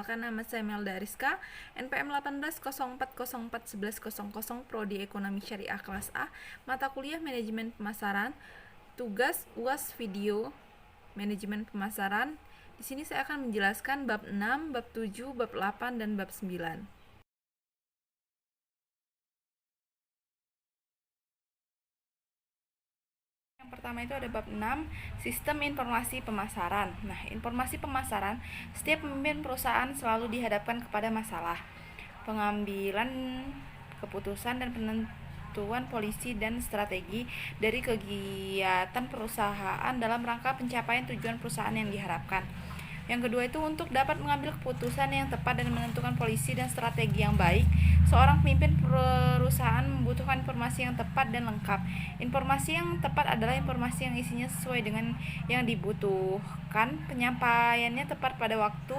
Perkenalkan, nama saya Melda Rizka, NPM 1804041100, Prodi Ekonomi Syariah kelas A, mata kuliah Manajemen Pemasaran, tugas UAS Video Manajemen Pemasaran. Di sini saya akan menjelaskan bab 6, bab 7, bab 8, dan bab 9. Yang pertama itu ada bab 6, sistem informasi pemasaran. Nah, informasi pemasaran, setiap pemimpin perusahaan selalu dihadapkan kepada masalah pengambilan keputusan dan penentuan polisi dan strategi dari kegiatan perusahaan dalam rangka pencapaian tujuan perusahaan yang diharapkan. Yang kedua itu untuk dapat mengambil keputusan yang tepat dan menentukan polisi dan strategi yang baik, seorang pemimpin perusahaan membutuhkan informasi yang tepat dan lengkap. Informasi yang tepat adalah informasi yang isinya sesuai dengan yang dibutuhkan, penyampaiannya tepat pada waktu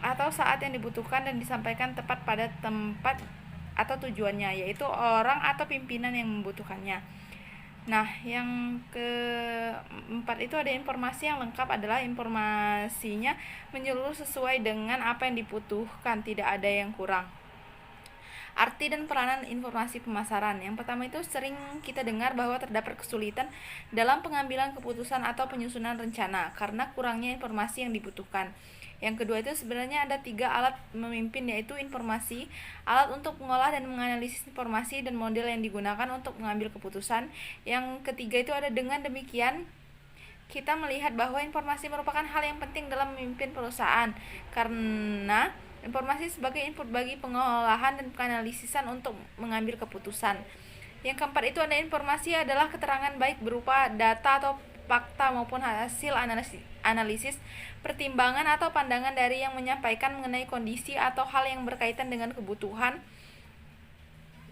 atau saat yang dibutuhkan, dan disampaikan tepat pada tempat atau tujuannya, yaitu orang atau pimpinan yang membutuhkannya. Nah, yang keempat itu ada informasi yang lengkap adalah informasinya menyeluruh sesuai dengan apa yang dibutuhkan, tidak ada yang kurang. Arti dan peranan informasi pemasaran. Yang pertama itu sering kita dengar bahwa terdapat kesulitan dalam pengambilan keputusan atau penyusunan rencana karena kurangnya informasi yang dibutuhkan. Yang kedua itu sebenarnya ada 3 alat memimpin, yaitu informasi, alat untuk mengolah dan menganalisis informasi, dan model yang digunakan untuk mengambil keputusan. Yang ketiga itu ada dengan demikian kita melihat bahwa informasi merupakan hal yang penting dalam memimpin perusahaan karena informasi sebagai input bagi pengolahan dan penganalisisan untuk mengambil keputusan. Yang keempat itu ada informasi adalah keterangan baik berupa data atau fakta maupun hasil analisis, pertimbangan atau pandangan dari yang menyampaikan mengenai kondisi atau hal yang berkaitan dengan kebutuhan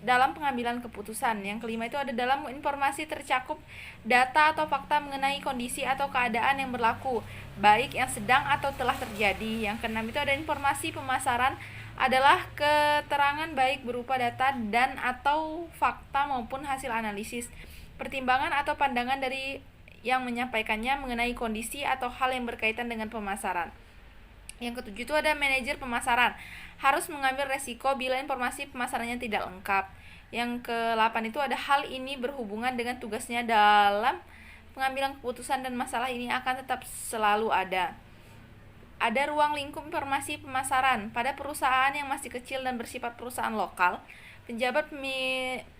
dalam pengambilan keputusan. Yang kelima itu ada dalam informasi tercakup data atau fakta mengenai kondisi atau keadaan yang berlaku, baik yang sedang atau telah terjadi. Yang keenam itu ada informasi pemasaran adalah keterangan baik berupa data dan atau fakta maupun hasil analisis, pertimbangan atau pandangan dari yang menyampaikannya mengenai kondisi atau hal yang berkaitan dengan pemasaran. Yang ketujuh itu ada manajer pemasaran, harus mengambil resiko bila informasi pemasarannya tidak lengkap. Yang ke-8 itu ada hal ini berhubungan dengan tugasnya dalam pengambilan keputusan dan masalah ini akan tetap selalu ada. Ada ruang lingkup informasi pemasaran. Pada perusahaan yang masih kecil dan bersifat perusahaan lokal, penjabat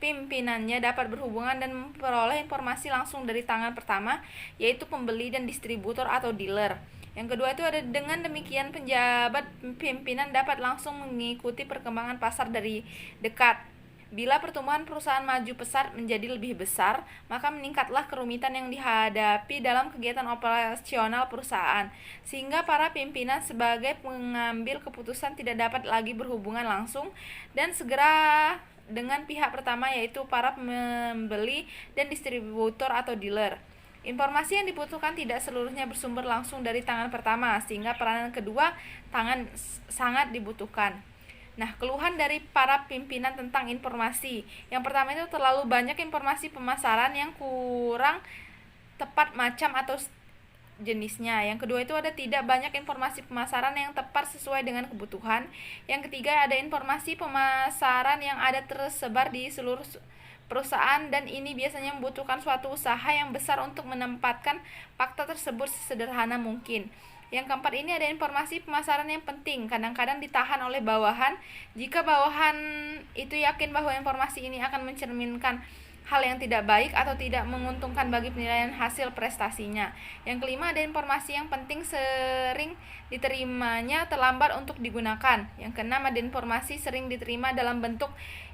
pimpinannya dapat berhubungan dan memperoleh informasi langsung dari tangan pertama, yaitu pembeli dan distributor atau dealer. Yang kedua itu ada dengan demikian penjabat pimpinan dapat langsung mengikuti perkembangan pasar dari dekat. Bila pertumbuhan perusahaan maju pesat menjadi lebih besar, maka meningkatlah kerumitan yang dihadapi dalam kegiatan operasional perusahaan, sehingga para pimpinan sebagai pengambil keputusan tidak dapat lagi berhubungan langsung dan segera dengan pihak pertama, yaitu para pembeli dan distributor atau dealer. Informasi yang dibutuhkan tidak seluruhnya bersumber langsung dari tangan pertama, sehingga peranan kedua tangan sangat dibutuhkan. Nah, keluhan dari para pimpinan tentang informasi. Yang pertama itu terlalu banyak informasi pemasaran yang kurang tepat macam atau jenisnya. Yang kedua itu ada tidak banyak informasi pemasaran yang tepat sesuai dengan kebutuhan. Yang ketiga ada informasi pemasaran yang ada tersebar di seluruh perusahaan dan ini biasanya membutuhkan suatu usaha yang besar untuk menempatkan fakta tersebut sesederhana mungkin. Yang keempat ini ada informasi pemasaran yang penting, kadang-kadang ditahan oleh bawahan jika bawahan itu yakin bahwa informasi ini akan mencerminkan hal yang tidak baik atau tidak menguntungkan bagi penilaian hasil prestasinya. Yang kelima ada informasi yang penting sering diterimanya terlambat untuk digunakan. Yang keenam ada informasi sering diterima dalam bentuk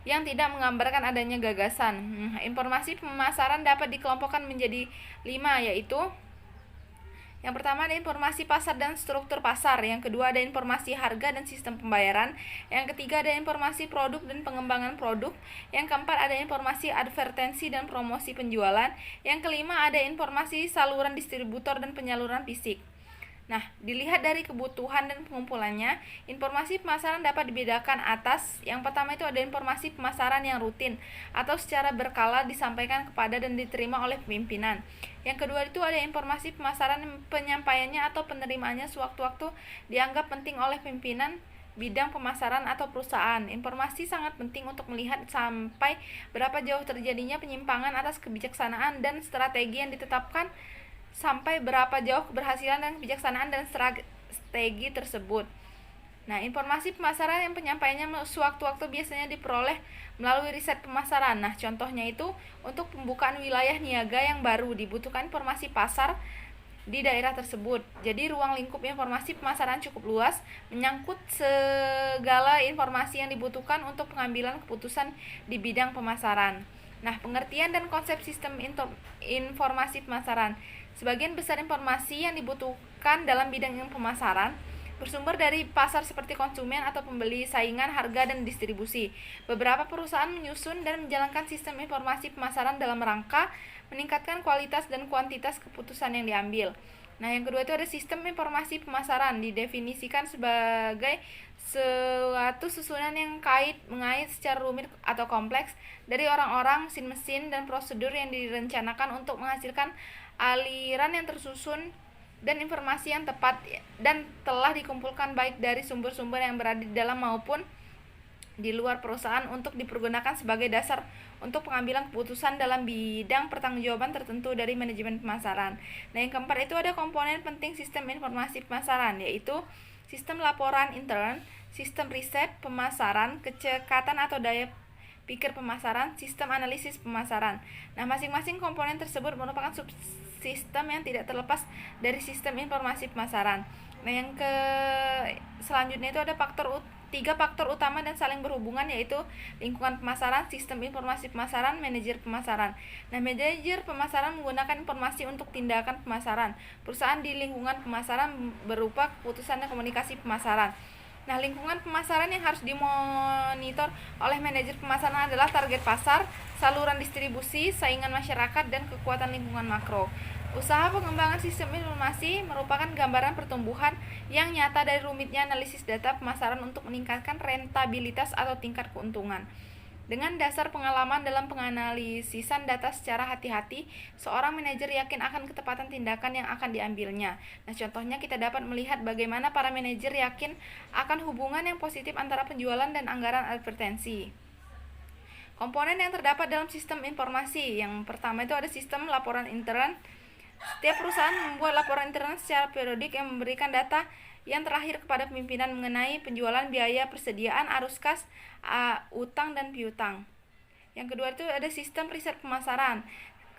yang tidak menggambarkan adanya gagasan. Informasi pemasaran dapat dikelompokkan menjadi 5, yaitu yang pertama ada informasi pasar dan struktur pasar. Yang kedua ada informasi harga dan sistem pembayaran. Yang ketiga ada informasi produk dan pengembangan produk. Yang keempat ada informasi advertensi dan promosi penjualan. Yang kelima ada informasi saluran distributor dan penyaluran fisik. Nah, dilihat dari kebutuhan dan pengumpulannya, informasi pemasaran dapat dibedakan atas. Yang pertama itu ada informasi pemasaran yang rutin atau secara berkala disampaikan kepada dan diterima oleh pimpinan. Yang kedua itu ada informasi pemasaran yang penyampaiannya atau penerimaannya sewaktu-waktu dianggap penting oleh pimpinan bidang pemasaran atau perusahaan. Informasi sangat penting untuk melihat sampai berapa jauh terjadinya penyimpangan atas kebijaksanaan dan strategi yang ditetapkan, sampai berapa jauh keberhasilan dan kebijaksanaan dan strategi tersebut. Nah, informasi pemasaran yang penyampaiannya sewaktu-waktu biasanya diperoleh melalui riset pemasaran. Nah, contohnya itu untuk pembukaan wilayah niaga yang baru dibutuhkan informasi pasar di daerah tersebut. Jadi ruang lingkup informasi pemasaran cukup luas, menyangkut segala informasi yang dibutuhkan untuk pengambilan keputusan di bidang pemasaran. Nah, pengertian dan konsep sistem informasi pemasaran. Sebagian besar informasi yang dibutuhkan dalam bidang pemasaran bersumber dari pasar seperti konsumen atau pembeli, saingan, harga, dan distribusi. Beberapa perusahaan menyusun dan menjalankan sistem informasi pemasaran dalam rangka meningkatkan kualitas dan kuantitas keputusan yang diambil. Nah, yang kedua itu ada sistem informasi pemasaran, didefinisikan sebagai suatu susunan yang mengait secara rumit atau kompleks dari orang-orang, mesin-mesin, dan prosedur yang direncanakan untuk menghasilkan aliran yang tersusun dan informasi yang tepat dan telah dikumpulkan baik dari sumber-sumber yang berada di dalam maupun di luar perusahaan untuk dipergunakan sebagai dasar untuk pengambilan keputusan dalam bidang pertanggungjawaban tertentu dari manajemen pemasaran. Nah, yang keempat itu ada komponen penting sistem informasi pemasaran, yaitu sistem laporan intern, sistem riset pemasaran, kecekatan atau daya pikir pemasaran, sistem analisis pemasaran. Nah, masing-masing komponen tersebut merupakan subsistem yang tidak terlepas dari sistem informasi pemasaran. Nah, yang selanjutnya itu ada tiga faktor utama dan saling berhubungan, yaitu lingkungan pemasaran, sistem informasi pemasaran, manajer pemasaran. Nah, manajer pemasaran menggunakan informasi untuk tindakan pemasaran perusahaan di lingkungan pemasaran berupa keputusan dan komunikasi pemasaran. Nah, lingkungan pemasaran yang harus dimonitor oleh manajer pemasaran adalah target pasar, saluran distribusi, saingan masyarakat, dan kekuatan lingkungan makro. Usaha pengembangan sistem informasi merupakan gambaran pertumbuhan yang nyata dari rumitnya analisis data pemasaran untuk meningkatkan rentabilitas atau tingkat keuntungan. Dengan dasar pengalaman dalam penganalisisan data secara hati-hati, seorang manajer yakin akan ketepatan tindakan yang akan diambilnya. Nah, contohnya kita dapat melihat bagaimana para manajer yakin akan hubungan yang positif antara penjualan dan anggaran advertensi. Komponen yang terdapat dalam sistem informasi. Yang pertama itu ada sistem laporan intern. Setiap perusahaan membuat laporan intern secara periodik yang memberikan data yang terakhir kepada pimpinan mengenai penjualan, biaya, persediaan, arus kas, utang, dan piutang. Yang kedua itu ada sistem riset pemasaran.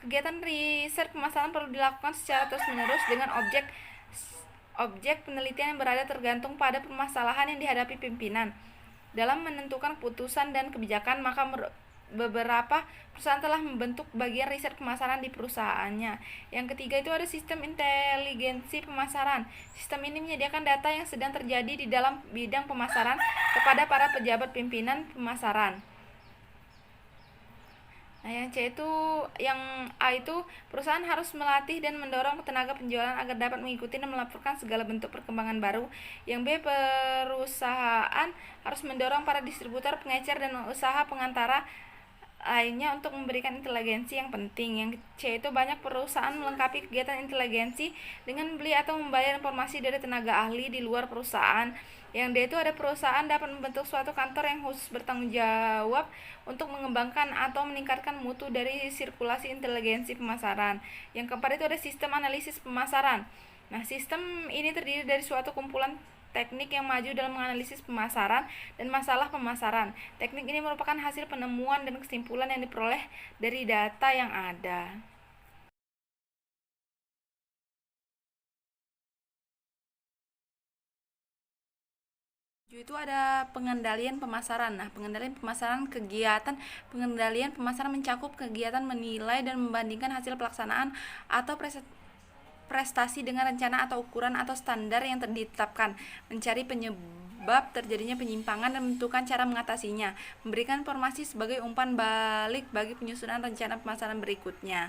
Kegiatan riset pemasaran perlu dilakukan secara terus-menerus dengan objek penelitian yang berada tergantung pada permasalahan yang dihadapi pimpinan. Dalam menentukan keputusan dan kebijakan, maka beberapa perusahaan telah membentuk bagian riset pemasaran di perusahaannya. Yang ketiga itu ada sistem inteligensi pemasaran. Sistem ini menyediakan data yang sedang terjadi di dalam bidang pemasaran kepada para pejabat pimpinan pemasaran. Nah, yang A itu perusahaan harus melatih dan mendorong tenaga penjualan agar dapat mengikuti dan melaporkan segala bentuk perkembangan baru. Yang B, perusahaan harus mendorong para distributor, pengecer, dan usaha pengantara lainnya untuk memberikan inteligensi yang penting. Yang C itu banyak perusahaan melengkapi kegiatan inteligensi dengan membeli atau membayar informasi dari tenaga ahli di luar perusahaan. Yang D itu ada perusahaan dapat membentuk suatu kantor yang khusus bertanggung jawab untuk mengembangkan atau meningkatkan mutu dari sirkulasi inteligensi pemasaran. Yang keempat itu ada sistem analisis pemasaran. Nah, sistem ini terdiri dari suatu kumpulan teknik yang maju dalam menganalisis pemasaran dan masalah pemasaran. Teknik ini merupakan hasil penemuan dan kesimpulan yang diperoleh dari data yang ada. Itu ada pengendalian pemasaran. Nah, pengendalian pemasaran, kegiatan pengendalian pemasaran mencakup kegiatan menilai dan membandingkan hasil pelaksanaan atau prestasi dengan rencana atau ukuran atau standar yang ditetapkan, mencari penyebab terjadinya penyimpangan dan menentukan cara mengatasinya, memberikan informasi sebagai umpan balik bagi penyusunan rencana pemasaran berikutnya.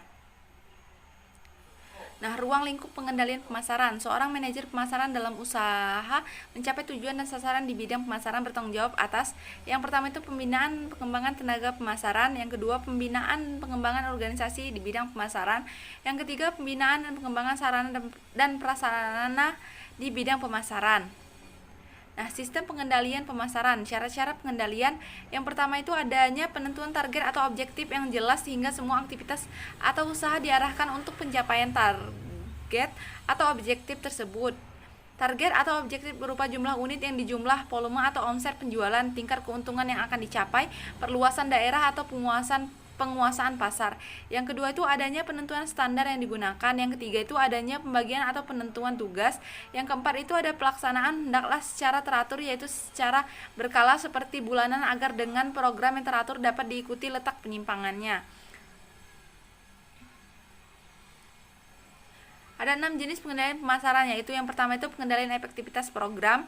Nah, ruang lingkup pengendalian pemasaran. Seorang manajer pemasaran dalam usaha mencapai tujuan dan sasaran di bidang pemasaran bertanggung jawab atas yang pertama itu pembinaan pengembangan tenaga pemasaran, yang kedua pembinaan pengembangan organisasi di bidang pemasaran, yang ketiga pembinaan dan pengembangan sarana dan prasarana di bidang pemasaran. Nah, sistem pengendalian pemasaran, syarat-syarat pengendalian yang pertama itu adanya penentuan target atau objektif yang jelas sehingga semua aktivitas atau usaha diarahkan untuk pencapaian target atau objektif tersebut. Target atau objektif berupa jumlah unit yang dijumlah, volume atau omset penjualan, tingkat keuntungan yang akan dicapai, perluasan daerah atau penguasaan pasar. Yang kedua itu adanya penentuan standar yang digunakan. Yang ketiga itu adanya pembagian atau penentuan tugas. Yang keempat itu ada pelaksanaan hendaklah secara teratur, yaitu secara berkala seperti bulanan agar dengan program yang teratur dapat diikuti letak penyimpangannya. Ada 6 jenis pengendalian pemasaran, yaitu yang pertama itu pengendalian efektivitas program,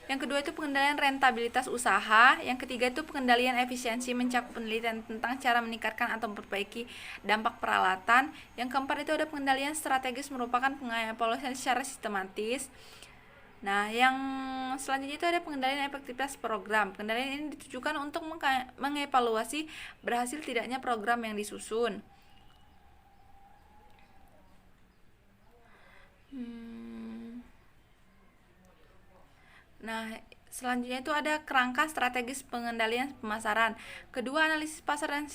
yang kedua itu pengendalian rentabilitas usaha, yang ketiga itu pengendalian efisiensi mencakup penelitian tentang cara meningkatkan atau memperbaiki dampak peralatan, yang keempat itu ada pengendalian strategis merupakan pengevaluasian secara sistematis. Nah, yang selanjutnya itu ada pengendalian efektivitas program. Pengendalian ini ditujukan untuk mengevaluasi berhasil tidaknya program yang disusun. Nah, selanjutnya itu ada kerangka strategis pengendalian pemasaran. Kedua, analisis pasar dan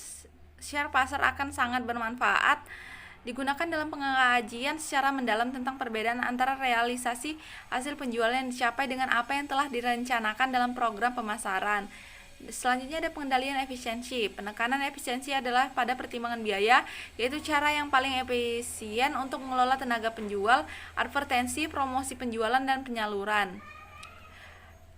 share pasar akan sangat bermanfaat digunakan dalam pengkajian secara mendalam tentang perbedaan antara realisasi hasil penjualan yang dicapai dengan apa yang telah direncanakan dalam program pemasaran. Selanjutnya ada pengendalian efisiensi. Penekanan efisiensi adalah pada pertimbangan biaya, yaitu cara yang paling efisien untuk mengelola tenaga penjual, advertensi, promosi penjualan, dan penyaluran.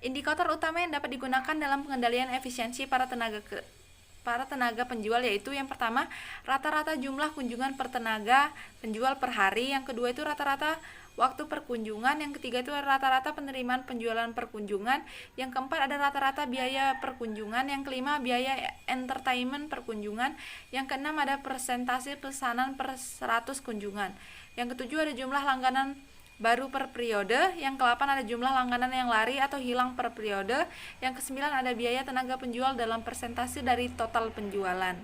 Indikator utama yang dapat digunakan dalam pengendalian efisiensi para tenaga penjual yaitu yang pertama rata-rata jumlah kunjungan per tenaga penjual per hari, yang kedua itu rata-rata waktu perkunjungan, yang ketiga itu rata-rata penerimaan penjualan per kunjungan, yang keempat ada rata-rata biaya perkunjungan, yang kelima biaya entertainment per kunjungan, yang keenam ada persentase pesanan per 100 kunjungan, yang ketujuh ada jumlah langganan baru per periode, yang ke-8 ada jumlah langganan yang lari atau hilang per periode, yang ke-9 ada biaya tenaga penjual dalam persentase dari total penjualan.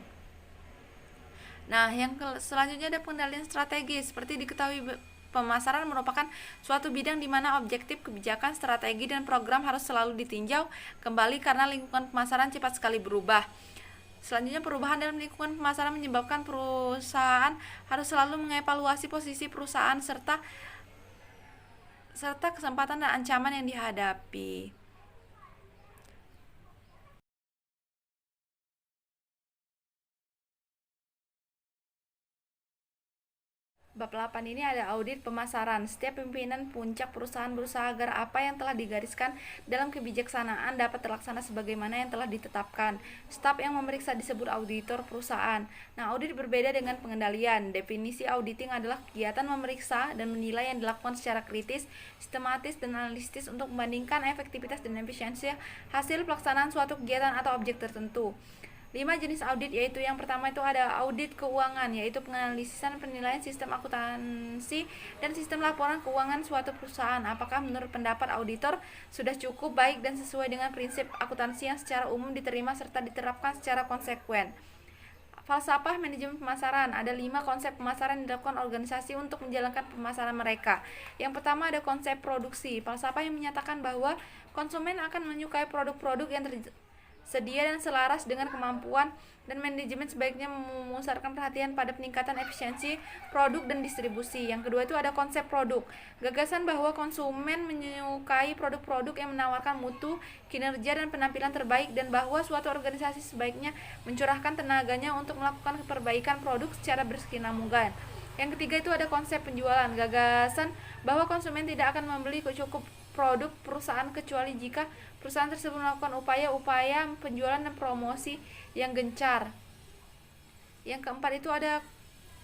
Nah, yang selanjutnya ada pengendalian strategis. Seperti diketahui, pemasaran merupakan suatu bidang di mana objektif, kebijakan, strategi, dan program harus selalu ditinjau kembali karena lingkungan pemasaran cepat sekali berubah. Selanjutnya, perubahan dalam lingkungan pemasaran menyebabkan perusahaan harus selalu mengevaluasi posisi perusahaan serta kesempatan dan ancaman yang dihadapi. Bab 8 ini ada audit pemasaran. Setiap pimpinan puncak perusahaan berusaha agar apa yang telah digariskan dalam kebijaksanaan dapat terlaksana sebagaimana yang telah ditetapkan. Staf yang memeriksa disebut auditor perusahaan. Nah, audit berbeda dengan pengendalian. Definisi auditing adalah kegiatan memeriksa dan menilai yang dilakukan secara kritis, sistematis, dan analitis untuk membandingkan efektivitas dan efisiensi hasil pelaksanaan suatu kegiatan atau objek tertentu. 5 jenis audit, yaitu yang pertama itu ada audit keuangan, yaitu penganalisan penilaian sistem akuntansi dan sistem laporan keuangan suatu perusahaan. Apakah menurut pendapat auditor sudah cukup baik dan sesuai dengan prinsip akuntansi yang secara umum diterima serta diterapkan secara konsekuen. Falsafah manajemen pemasaran. Ada 5 konsep pemasaran yang dilakukan organisasi untuk menjalankan pemasaran mereka. Yang pertama ada konsep produksi. Falsafah yang menyatakan bahwa konsumen akan menyukai produk-produk yang sedia dan selaras dengan kemampuan, dan manajemen sebaiknya memusatkan perhatian pada peningkatan efisiensi produk dan distribusi. Yang kedua itu ada konsep produk. Gagasan bahwa konsumen menyukai produk-produk yang menawarkan mutu, kinerja, dan penampilan terbaik, dan bahwa suatu organisasi sebaiknya mencurahkan tenaganya untuk melakukan perbaikan produk secara berkesinambungan. Yang ketiga itu ada konsep penjualan. Gagasan bahwa konsumen tidak akan membeli cukup produk perusahaan kecuali jika perusahaan tersebut melakukan upaya-upaya penjualan dan promosi yang gencar. Yang keempat itu ada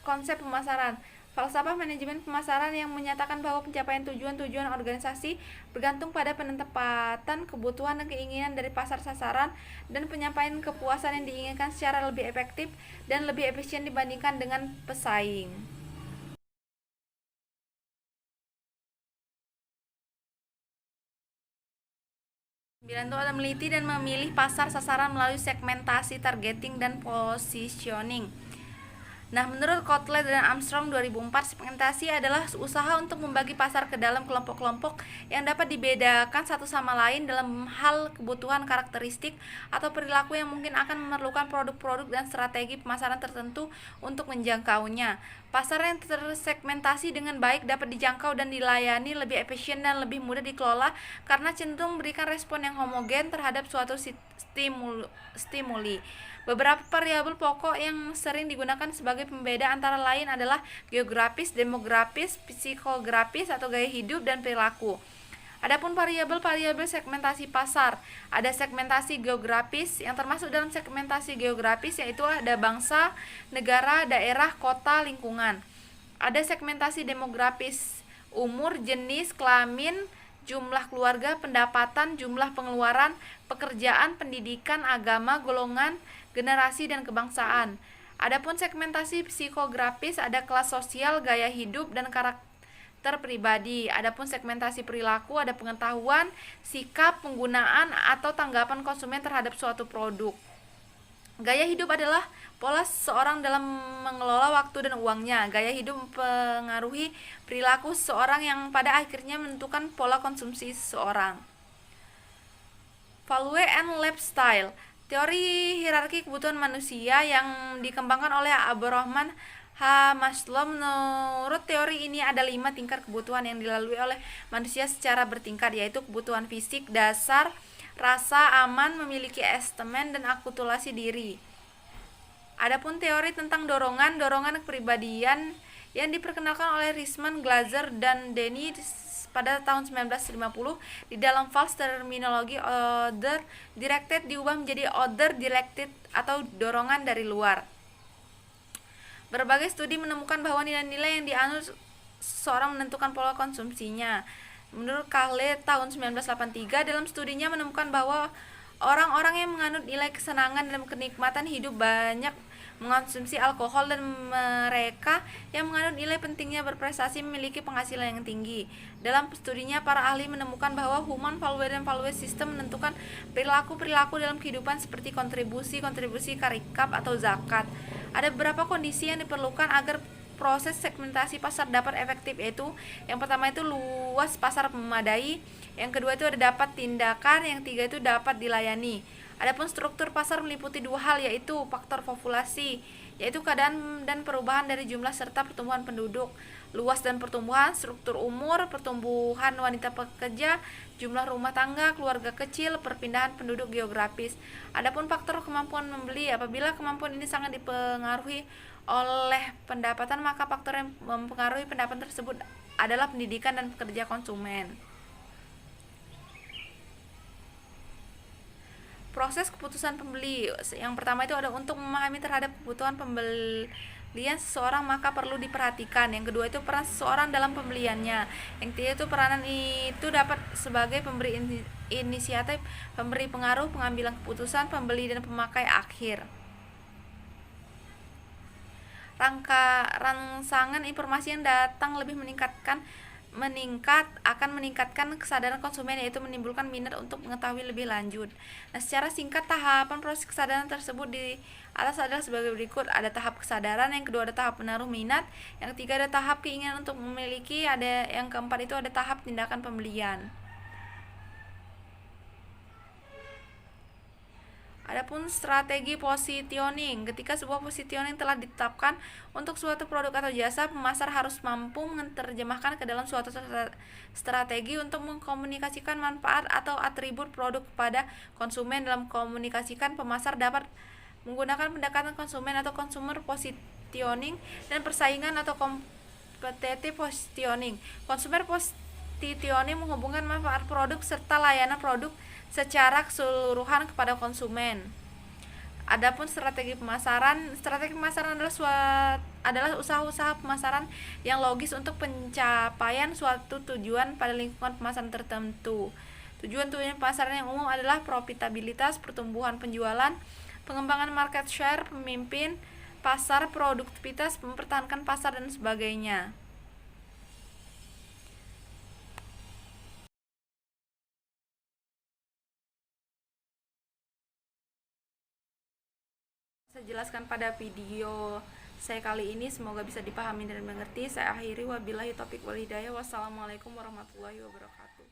konsep pemasaran. Falsafah manajemen pemasaran yang menyatakan bahwa pencapaian tujuan-tujuan organisasi bergantung pada penempatan kebutuhan dan keinginan dari pasar sasaran dan penyampaian kepuasan yang diinginkan secara lebih efektif dan lebih efisien dibandingkan dengan pesaing. 9 itu ada meliti dan memilih pasar sasaran melalui segmentasi, targeting, dan positioning. Nah, menurut Kotler dan Armstrong 2004, segmentasi adalah usaha untuk membagi pasar ke dalam kelompok-kelompok yang dapat dibedakan satu sama lain dalam hal kebutuhan, karakteristik, atau perilaku yang mungkin akan memerlukan produk-produk dan strategi pemasaran tertentu untuk menjangkaunya. Pasar yang tersegmentasi dengan baik dapat dijangkau dan dilayani lebih efisien dan lebih mudah dikelola karena cenderung memberikan respon yang homogen terhadap suatu stimuli. Beberapa variabel pokok yang sering digunakan sebagai pembeda antara lain adalah geografis, demografis, psikografis atau gaya hidup dan perilaku. Adapun variabel-variabel segmentasi pasar, ada segmentasi geografis yang termasuk dalam segmentasi geografis yaitu ada bangsa, negara, daerah, kota, lingkungan. Ada segmentasi demografis, umur, jenis, kelamin, jumlah keluarga, pendapatan, jumlah pengeluaran, pekerjaan, pendidikan, agama, golongan, generasi, dan kebangsaan. Adapun segmentasi psikografis ada kelas sosial, gaya hidup, dan karakter pribadi. Adapun segmentasi perilaku ada pengetahuan, sikap, penggunaan, atau tanggapan konsumen terhadap suatu produk. Gaya hidup adalah pola seseorang dalam mengelola waktu dan uangnya. Gaya hidup mempengaruhi perilaku seseorang yang pada akhirnya menentukan pola konsumsi seseorang. Value and Lifestyle, teori hierarki kebutuhan manusia yang dikembangkan oleh Abraham H. Maslow. Menurut teori ini ada 5 tingkat kebutuhan yang dilalui oleh manusia secara bertingkat, yaitu kebutuhan fisik dasar, rasa aman, memiliki esteem, dan akulturasi diri. Adapun teori tentang dorongan kepribadian yang diperkenalkan oleh Richmond, Glaser, dan Denny pada tahun 1950 di dalam False terminologi order directed diubah menjadi order directed atau dorongan dari luar. Berbagai studi menemukan bahwa nilai-nilai yang dianut seseorang menentukan pola konsumsinya. Menurut Kahle tahun 1983 dalam studinya menemukan bahwa orang-orang yang menganut nilai kesenangan dan kenikmatan hidup banyak mengonsumsi alkohol, dan mereka yang menganut nilai pentingnya berprestasi memiliki penghasilan yang tinggi. Dalam studinya, para ahli menemukan bahwa human value dan value system menentukan perilaku-perilaku dalam kehidupan seperti kontribusi karikap atau zakat. Ada beberapa kondisi yang diperlukan agar proses segmentasi pasar dapat efektif, yaitu yang pertama itu luas pasar memadai, yang kedua itu ada dapat tindakan, yang tiga itu dapat dilayani. Adapun struktur pasar meliputi 2 hal, yaitu faktor populasi, yaitu keadaan dan perubahan dari jumlah serta pertumbuhan penduduk, luas dan pertumbuhan, struktur umur, pertumbuhan wanita pekerja, jumlah rumah tangga, keluarga kecil, perpindahan penduduk geografis. Adapun faktor kemampuan membeli, apabila kemampuan ini sangat dipengaruhi oleh pendapatan, maka faktor yang mempengaruhi pendapatan tersebut adalah pendidikan dan pekerja konsumen. Proses keputusan pembeli, yang pertama itu ada untuk memahami terhadap kebutuhan pembelian seseorang maka perlu diperhatikan. Yang kedua itu peran seseorang dalam pembeliannya. Yang ketiga itu peranan itu dapat sebagai pemberi inisiatif, pemberi pengaruh, pengambilan keputusan, pembeli, dan pemakai akhir. Rangsangan informasi yang datang lebih akan meningkatkan kesadaran konsumen, yaitu menimbulkan minat untuk mengetahui lebih lanjut. Nah, secara singkat tahapan proses kesadaran tersebut di atas adalah sebagai berikut. Ada tahap kesadaran, yang kedua ada tahap menaruh minat, yang ketiga ada tahap keinginan untuk memiliki, ada yang keempat itu ada tahap tindakan pembelian. Adapun strategi positioning, ketika sebuah positioning telah ditetapkan untuk suatu produk atau jasa, pemasar harus mampu menerjemahkan ke dalam suatu strategi untuk mengkomunikasikan manfaat atau atribut produk kepada konsumen. Dalam komunikasikan, pemasar dapat menggunakan pendekatan konsumen atau consumer positioning dan persaingan atau competitive positioning. Consumer positioning menghubungkan manfaat produk serta layanan produk secara keseluruhan kepada konsumen. Adapun strategi pemasaran adalah usaha-usaha pemasaran yang logis untuk pencapaian suatu tujuan pada lingkungan pemasaran tertentu. Tujuan-tujuan pemasaran yang umum adalah profitabilitas, pertumbuhan penjualan, pengembangan market share, pemimpin pasar, produktivitas, mempertahankan pasar, dan sebagainya. Saya jelaskan pada video saya kali ini, semoga bisa dipahami dan mengerti. Saya akhiri, wabillahi taufiq wal hidayah. Wassalamualaikum warahmatullahi wabarakatuh.